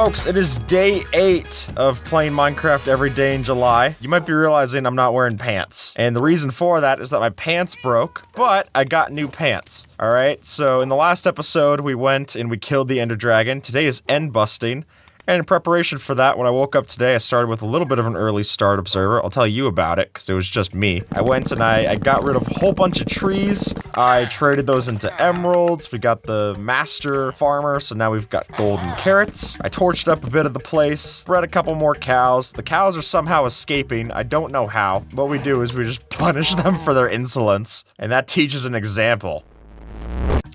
Folks, it is day 8 of playing Minecraft every day in July. You might be realizing I'm not wearing pants. And the reason for that is that my pants broke, but I got new pants. Alright, so in the last episode, we went and we killed the Ender Dragon. Today is end busting. And in preparation for that, when I woke up today, I started with a little bit of an early start observer. I'll tell you about it, because it was just me. I went and I got rid of a whole bunch of trees. I traded those into emeralds. We got the master farmer, so now we've got golden carrots. I torched up a bit of the place, bred a couple more cows. The cows are somehow escaping. I don't know how. What we do is we just punish them for their insolence, and that teaches an example.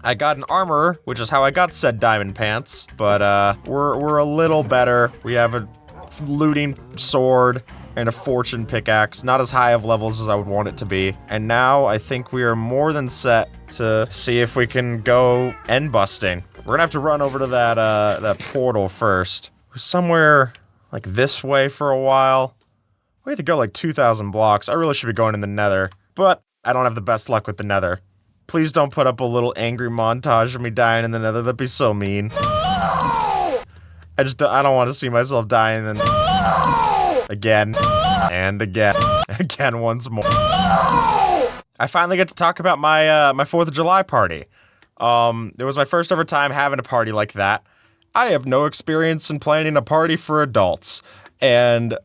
I got an armorer, which is how I got said diamond pants, but we're a little better. We have a looting sword and a fortune pickaxe, not as high of levels as I would want it to be. And now I think we are more than set to see if we can go end busting. We're gonna have to run over to that portal first. It was somewhere like this way for a while. We had to go like 2,000 blocks. I really should be going in the nether, but I don't have the best luck with the nether. Please don't put up a little angry montage of me dying in the nether. That'd be so mean. No! I don't want to see myself dying then again and again, again once more. I finally get to talk about my my 4th of July party. It was my first ever time having a party like that. I have no experience in planning a party for adults, and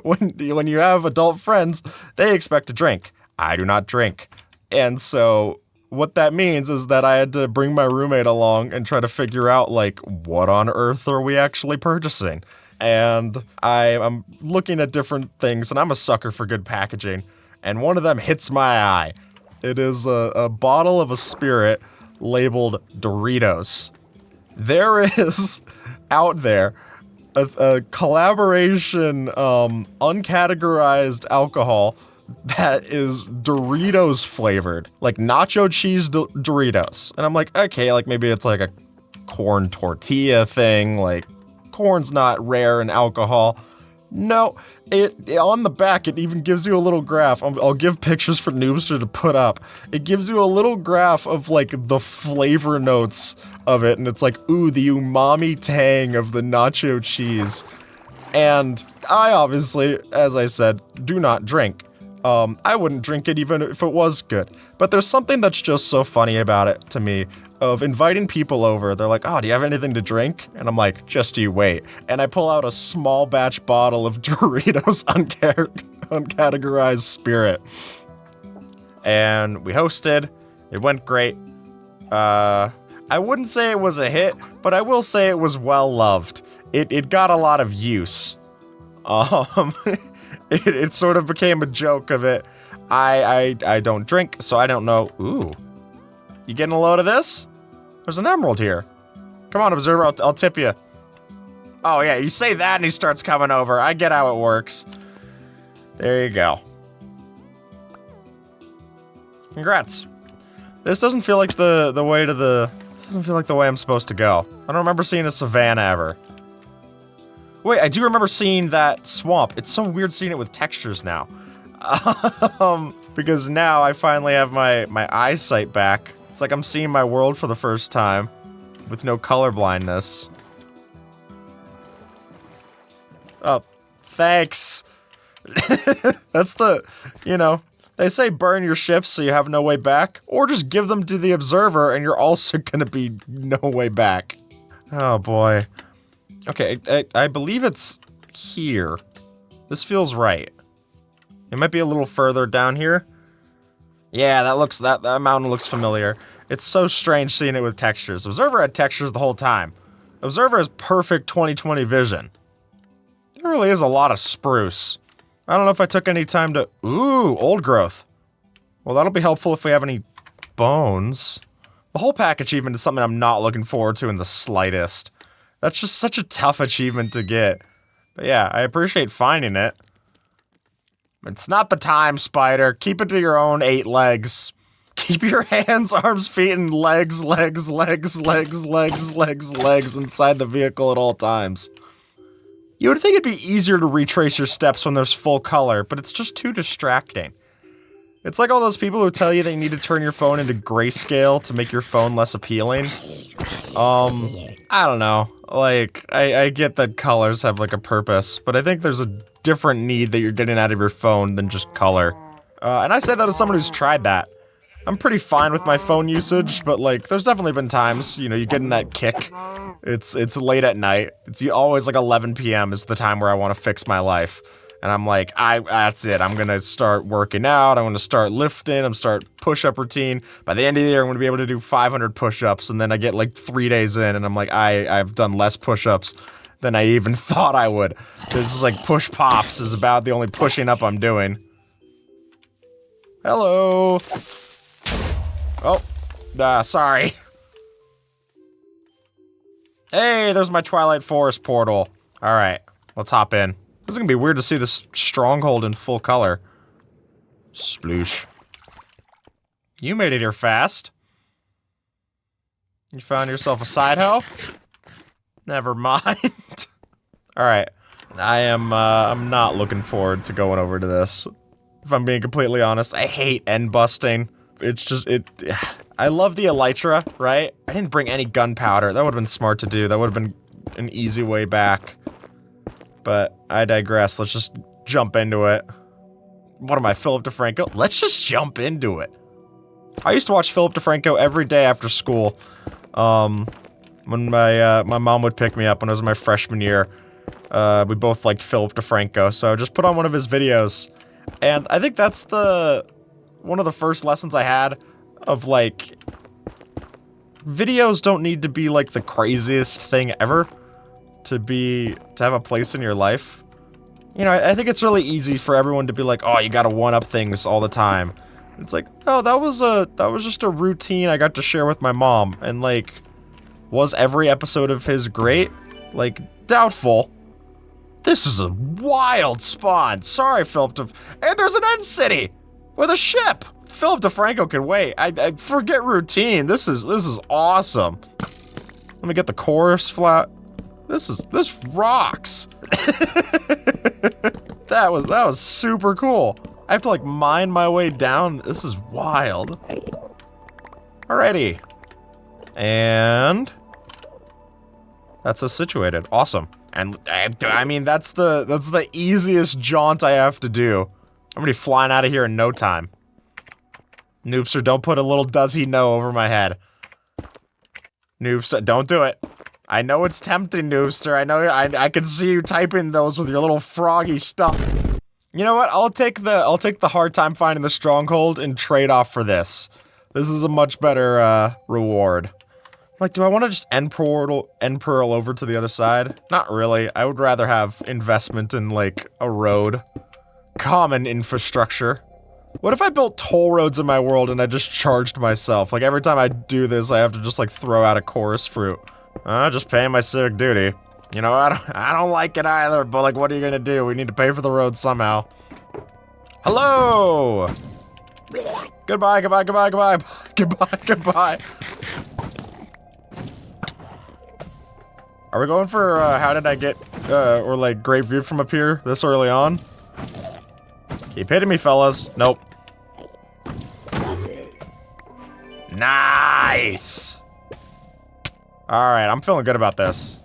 when you have adult friends, they expect to drink. I do not drink. And so what that means is that I had to bring my roommate along and try to figure out, like, what on earth are we actually purchasing? And I'm looking at different things, and I'm a sucker for good packaging. And one of them hits my eye. It is a bottle of a spirit labeled Doritos. There is, out there, a collaboration, uncategorized alcohol that is Doritos flavored, like nacho cheese Doritos. And I'm like, okay, like maybe it's like a corn tortilla thing, like corn's not rare in alcohol. No, it on the back, it even gives you a little graph. I'll give pictures for NOOBster to put up. It gives you a little graph of like the flavor notes of it. And it's like, ooh, the umami tang of the nacho cheese. And I obviously, as I said, do not drink. I wouldn't drink it even if it was good. But there's something that's just so funny about it to me, of inviting people over. They're like, oh, do you have anything to drink? And I'm like, just you wait. And I pull out a small batch bottle of Doritos uncategorized spirit. And we hosted. It went great. I wouldn't say it was a hit, but I will say it was well loved. It got a lot of use. It sort of became a joke of it. I don't drink, so I don't know. Ooh. You getting a load of this? There's an emerald here. Come on, observer, I'll tip you. Oh yeah, you say that and he starts coming over. I get how it works. There you go. Congrats. This doesn't feel like the way to the... This doesn't feel like the way I'm supposed to go. I don't remember seeing a savanna ever. Wait, I do remember seeing that swamp. It's so weird seeing it with textures now. Because now I finally have my eyesight back. It's like I'm seeing my world for the first time with no color blindness. Oh, thanks. That's the, you know, they say burn your ships so you have no way back, or just give them to the observer and you're also gonna be no way back. Oh boy. Okay, I believe it's here. This feels right. It might be a little further down here. Yeah, that mountain looks familiar. It's so strange seeing it with textures. Observer had textures the whole time. Observer has perfect 20/20 vision. There really is a lot of spruce. I don't know if I took any time to... Ooh, old growth. Well, that'll be helpful if we have any bones. The whole pack achievement is something I'm not looking forward to in the slightest. That's just such a tough achievement to get. But yeah, I appreciate finding it. It's not the time, Spider. Keep it to your own 8 legs. Keep your hands, arms, feet, and legs inside the vehicle at all times. You would think it'd be easier to retrace your steps when there's full color, but it's just too distracting. It's like all those people who tell you they need to turn your phone into grayscale to make your phone less appealing. I don't know. Like, I get that colors have like a purpose, but I think there's a different need that you're getting out of your phone than just color. And I say that as someone who's tried that. I'm pretty fine with my phone usage, but like, there's definitely been times, you know, you get in that kick. It's late at night. It's always like 11 p.m. is the time where I want to fix my life. And I'm like, that's it. I'm gonna start working out. I'm gonna start lifting. I'm start push-up routine. By the end of the year, I'm gonna be able to do 500 push-ups. And then I get like 3 days in, and I'm like, I've done less push-ups than I even thought I would. There's just like push pops is about the only pushing up I'm doing. Hello. Oh, sorry. Hey, there's my Twilight Forest portal. All right, let's hop in. This is gonna be weird to see this stronghold in full color. Sploosh. You made it here fast. You found yourself a side hoe? Never mind. Alright. I'm not looking forward to going over to this. If I'm being completely honest, I hate end busting. It's just, I love the Elytra, right? I didn't bring any gunpowder. That would've been smart to do. That would've been an easy way back. But I digress. Let's just jump into it. What am I, Philip DeFranco? Let's just jump into it. I used to watch Philip DeFranco every day after school. When my mom would pick me up when I was in my freshman year. We both liked Philip DeFranco, so I just put on one of his videos. And I think that's one of the first lessons I had of like, videos don't need to be like the craziest thing ever to have a place in your life. You know, I think it's really easy for everyone to be like, oh, you gotta one-up things all the time. It's like, no, that was just a routine I got to share with my mom, and like, was every episode of his great? Like, doubtful. This is a wild spawn. Sorry, Philip and there's an end city with a ship. Philip DeFranco can wait. I forget routine. This is awesome. Let me get the chorus flat. This rocks. That was super cool. I have to like mine my way down. This is wild. Alrighty. And that's us situated. Awesome. And I mean, that's the easiest jaunt I have to do. I'm gonna be flying out of here in no time. NOOBster, don't put a little does he know over my head. NOOBster, don't do it. I know it's tempting, NOOBster. I know I can see you typing those with your little froggy stuff. You know what? I'll take the hard time finding the stronghold and trade off for this. This is a much better reward. Like, do I want to just end pearl over to the other side? Not really. I would rather have investment in like a road, common infrastructure. What if I built toll roads in my world and I just charged myself? Like every time I do this, I have to just like throw out a chorus fruit. Just paying my civic duty. You know, I don't like it either, but like, what are you gonna do? We need to pay for the road somehow. Hello! Goodbye, goodbye, goodbye, goodbye, goodbye, goodbye. Are we going for, how did I get, or like, great view from up here this early on? Keep hitting me, fellas. Nope. Nice! Alright, I'm feeling good about this.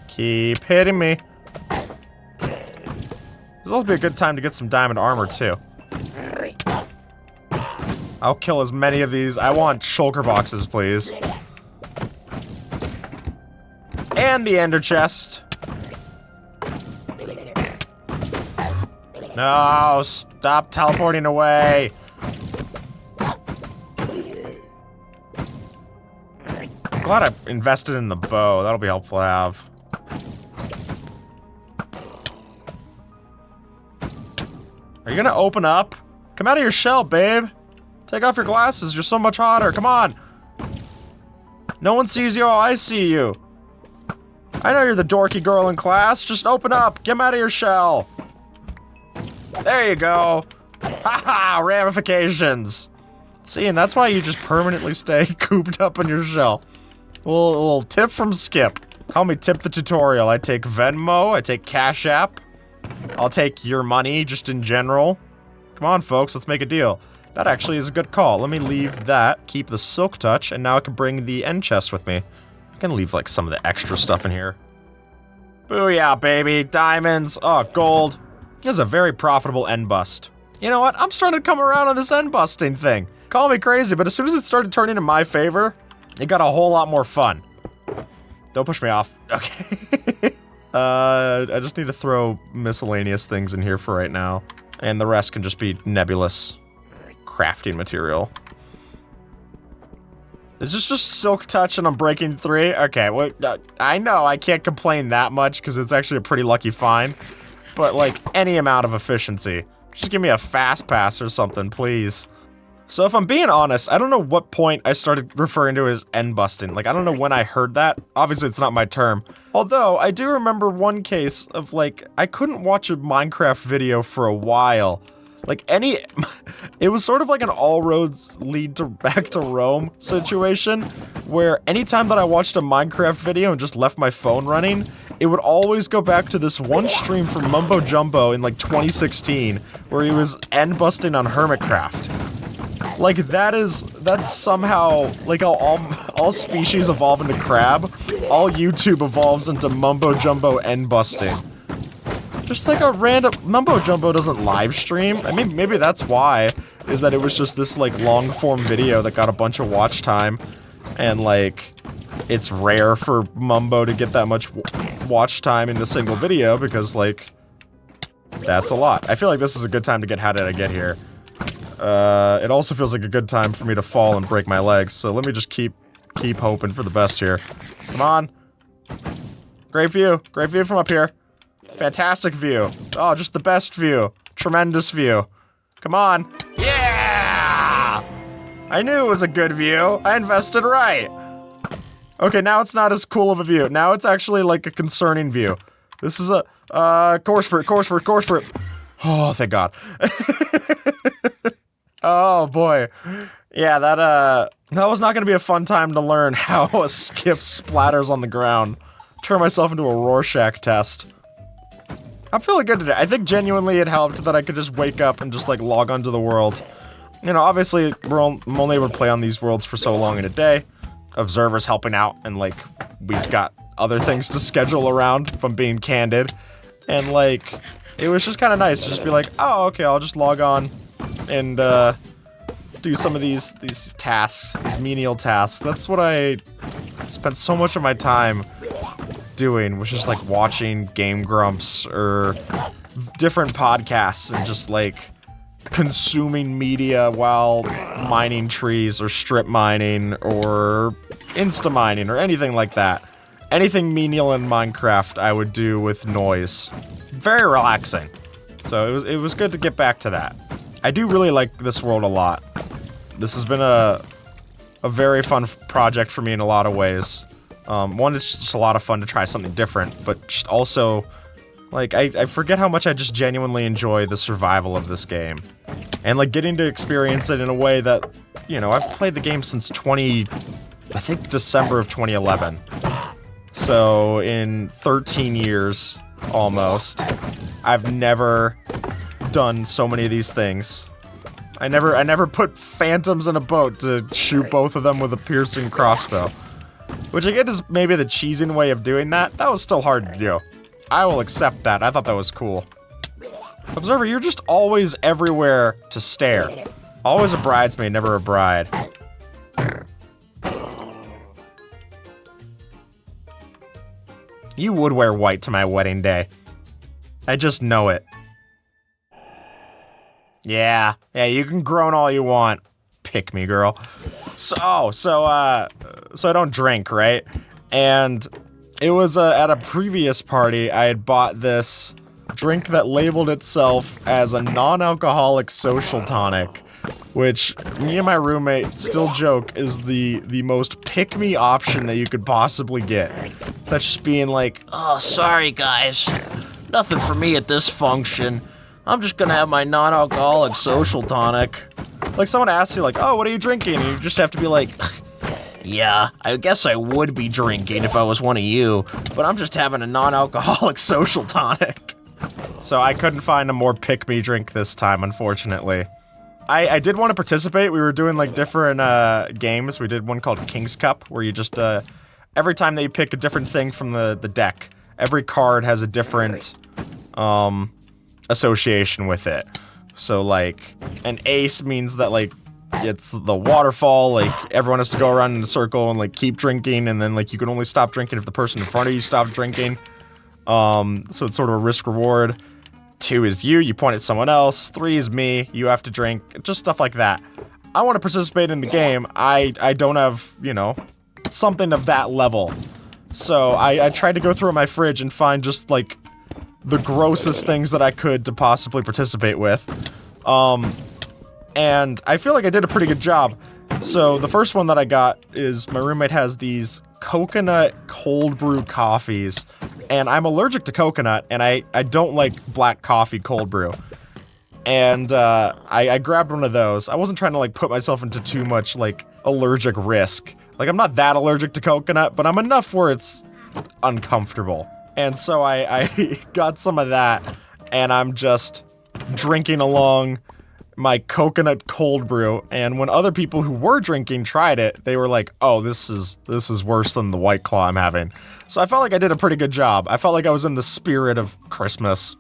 Keep hitting me. This will be a good time to get some diamond armor, too. I'll kill as many of these. I want shulker boxes, please. And the ender chest. No, stop teleporting away. I'm glad I invested in the bow. That'll be helpful to have. Are you gonna open up? Come out of your shell, babe. Take off your glasses. You're so much hotter. Come on. No one sees you. I see you. I know you're the dorky girl in class. Just open up. Get out of your shell. There you go. Haha, ramifications. See, and that's why you just permanently stay cooped up in your shell. A little tip from Skip. Call me Tip the Tutorial. I take Venmo. I take Cash App. I'll take your money, just in general. Come on, folks. Let's make a deal. That actually is a good call. Let me leave that, keep the silk touch, and now I can bring the end chest with me. I can leave, like, some of the extra stuff in here. Booyah, baby! Diamonds! Oh, gold! This is a very profitable end bust. You know what? I'm starting to come around on this end busting thing. Call me crazy, but as soon as it started turning in my favor, it got a whole lot more fun. Don't push me off. Okay. I just need to throw miscellaneous things in here for right now. And the rest can just be nebulous crafting material. Is this just silk touch and I'm breaking 3? Okay, well, I know I can't complain that much because it's actually a pretty lucky find. But, like, any amount of efficiency. Just give me a fast pass or something, please. So if I'm being honest, I don't know what point I started referring to it as end busting. Like, I don't know when I heard that. Obviously, it's not my term. Although, I do remember one case of, like, I couldn't watch a Minecraft video for a while. Like, it was sort of like an all roads lead back to Rome situation, where anytime that I watched a Minecraft video and just left my phone running, it would always go back to this one stream from Mumbo Jumbo in, like, 2016, where he was end busting on Hermitcraft. Like, that's somehow, like, all species evolve into crab, all YouTube evolves into Mumbo Jumbo end busting. Just like a random, Mumbo Jumbo doesn't live stream. I mean, maybe that's why, is that it was just this, like, long form video that got a bunch of watch time, and, like, it's rare for Mumbo to get that much watch time in a single video, because, like, that's a lot. I feel like this is a good time to get How Did I Get Here. It also feels like a good time for me to fall and break my legs, so let me just keep hoping for the best here. Come on. Great view from up here. Fantastic view. Oh, just the best view. Tremendous view. Come on. Yeah! I knew it was a good view. I invested right. Okay, now it's not as cool of a view. Now it's actually like a concerning view. This is a, course fruit. Oh, thank God. Oh, boy. Yeah, that was not gonna be a fun time to learn how a skip splatters on the ground. Turn myself into a Rorschach test. I'm feeling good today. I think genuinely it helped that I could just wake up and just, like, log onto the world. You know, obviously, I'm only able to play on these worlds for so long in a day. Observers helping out, and, like, we've got other things to schedule around, if I'm being candid. And, like, it was just kind of nice to just be like, oh, okay, I'll just log on and, do some of these tasks, these menial tasks. That's what I spent so much of my time doing, was just, like, watching Game Grumps or different podcasts and just, like, consuming media while mining trees or strip mining or insta mining or anything like that. Anything menial in Minecraft I would do with noise. Very relaxing. So it was good to get back to that. I do really like this world a lot. This has been a very fun project for me in a lot of ways. One, it's just a lot of fun to try something different, but just also, like, I forget how much I just genuinely enjoy the survival of this game. And, like, getting to experience it in a way that, you know, I've played the game since I think December of 2011. So, in 13 years, almost, I've never done so many of these things. I never put phantoms in a boat to shoot both of them with a piercing crossbow. Which again is maybe the cheesing way of doing that. That was still hard to do. I will accept that. I thought that was cool. Observer, you're just always everywhere to stare. Always a bridesmaid, never a bride. You would wear white to my wedding day. I just know it. Yeah, you can groan all you want. Pick me, girl. So I don't drink, right? And it was at a previous party, I had bought this drink that labeled itself as a non-alcoholic social tonic, which me and my roommate still joke is the most pick-me option that you could possibly get. That's just being like, oh, sorry guys, nothing for me at this function. I'm just gonna have my non-alcoholic social tonic. Like, someone asks you, like, oh, what are you drinking? And you just have to be like, yeah, I guess I would be drinking if I was one of you, but I'm just having a non-alcoholic social tonic. So I couldn't find a more pick-me drink this time, unfortunately. I did want to participate. We were doing like different games. We did one called King's Cup, where you just every time that you pick a different thing from the deck, every card has a different association with it. So like an ace means that like it's the waterfall, like everyone has to go around in a circle and like keep drinking, and then like you can only stop drinking if the person in front of you stops drinking. So it's sort of a risk reward. 2 is you point at someone else. 3 is me, you have to drink, just stuff like that. I want to participate in the game. I don't have, you know, something of that level. So I tried to go through my fridge and find just like the grossest things that I could to possibly participate with. And I feel like I did a pretty good job. So the first one that I got is my roommate has these coconut cold brew coffees. And I'm allergic to coconut, and I don't like black coffee cold brew. And I grabbed one of those. I wasn't trying to like put myself into too much like allergic risk. Like I'm not that allergic to coconut, but I'm enough where it's uncomfortable. And so I got some of that, and I'm just drinking along my coconut cold brew. And when other people who were drinking tried it, they were like, oh, this is worse than the White Claw I'm having. So I felt like I did a pretty good job. I felt like I was in the spirit of Christmas.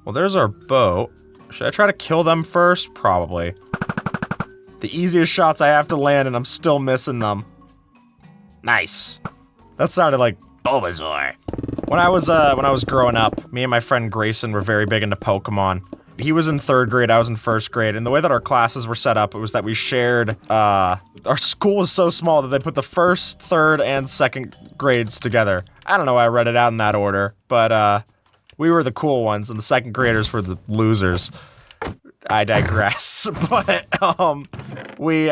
Well, there's our boat. Should I try to kill them first? Probably. The easiest shots I have to land, and I'm still missing them. Nice. That sounded like Bulbasaur. When I was growing up, me and my friend Grayson were very big into Pokemon. He was in 3rd grade, I was in 1st grade, and the way that our classes were set up, it was that we shared, our school was so small that they put the 1st, 3rd, and 2nd grades together. I don't know why I read it out in that order, but, we were the cool ones, and the 2nd graders were the losers. I digress. But, we,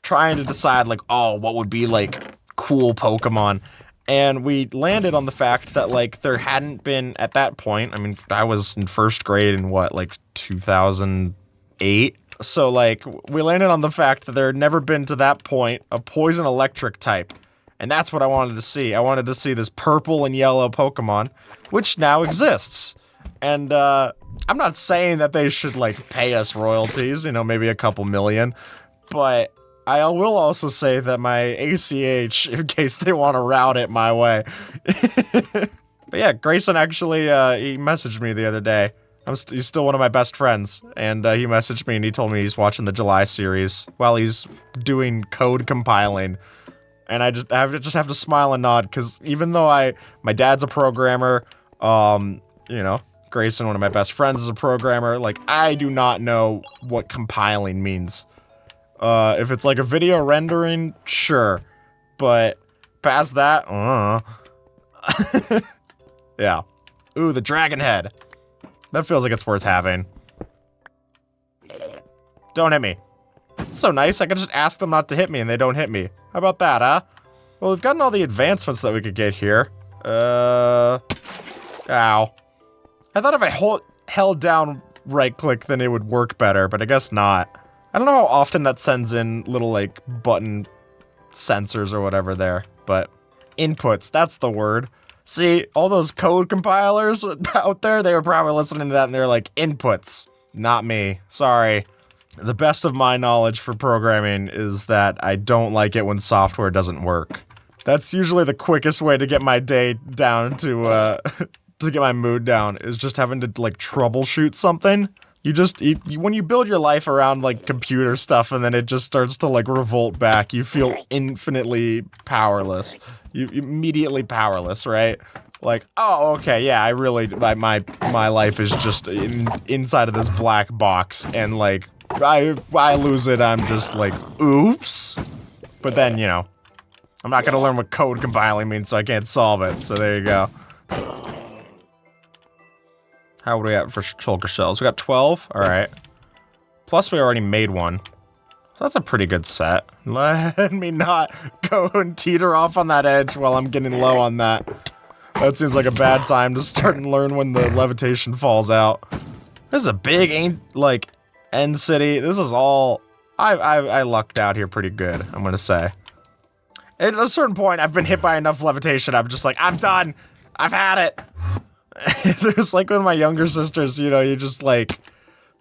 trying to decide, like, oh, what would be, like, cool Pokemon. And we landed on the fact that, like, there hadn't been, at that point, I mean, I was in 1st grade in, what, like, 2008? So, like, we landed on the fact that there had never been, to that point, a poison electric type. And that's what I wanted to see. I wanted to see this purple and yellow Pokemon, which now exists. And, I'm not saying that they should, like, pay us royalties, you know, maybe a couple million, but I will also say that my ACH, in case they want to route it my way. But yeah, Grayson actually, he messaged me the other day. He's still one of my best friends, and he messaged me and he told me he's watching the July series while he's doing code compiling. And I just have to smile and nod, because even though my dad's a programmer, you know, Grayson, one of my best friends, is a programmer, like, I do not know what compiling means. If it's like a video rendering, sure. But past that, yeah. Ooh, the dragon head. That feels like it's worth having. Don't hit me. It's so nice, I can just ask them not to hit me and they don't hit me. How about that, huh? Well, we've gotten all the advancements that we could get here. Ow. I thought if I held down right-click, then it would work better, but I guess not. I don't know how often that sends in little, like, button sensors or whatever there, but inputs, that's the word. See, all those code compilers out there, they were probably listening to that and they're like, inputs. Not me. Sorry. The best of my knowledge for programming is that I don't like it when software doesn't work. That's usually the quickest way to get my day down to get my mood down, is just having to, like, troubleshoot something. When you build your life around, like, computer stuff and then it just starts to, like, revolt back, you feel infinitely powerless. You immediately powerless, right? Like, oh, okay, yeah, I really, my life is just inside of this black box, and, like, I lose it, I'm just like, oops. But then, you know, I'm not gonna learn what code compiling means, so I can't solve it, so there you go. How would we have for shulker shells? We got 12? Alright. Plus we already made one. So that's a pretty good set. Let me not go and teeter off on that edge while I'm getting low on that. That seems like a bad time to start and learn when the levitation falls out. This is a big, like, end city. This is all... I lucked out here pretty good, I'm gonna say. At a certain point, I've been hit by enough levitation, I'm just like, I'm done! I've had it! There's like one of my younger sisters, you know, you just like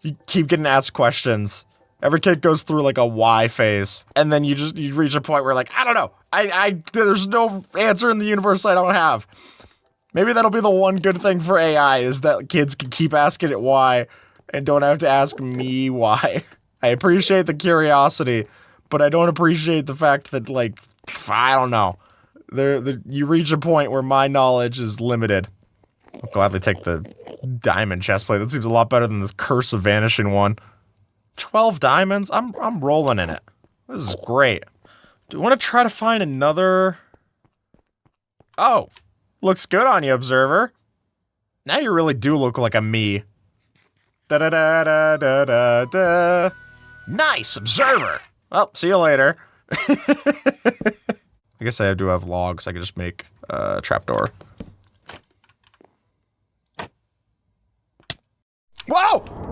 You keep getting asked questions. Every kid goes through like a why phase, and then you reach a point where like, I don't know. There's no answer in the universe I don't have. Maybe that'll be the one good thing for AI is that kids can keep asking it why and don't have to ask me why. I appreciate the curiosity, but I don't appreciate the fact that like, I don't know. You reach a point where my knowledge is limited. I'll gladly take the diamond chestplate. That seems a lot better than this Curse of Vanishing one. 12 diamonds? I'm rolling in it. This is great. Do you want to try to find another? Oh, looks good on you, Observer. Now you really do look like a me. Da-da-da-da-da-da-da. Nice, Observer. Well, see you later. I guess I do have logs. I could just make a trapdoor. Whoa!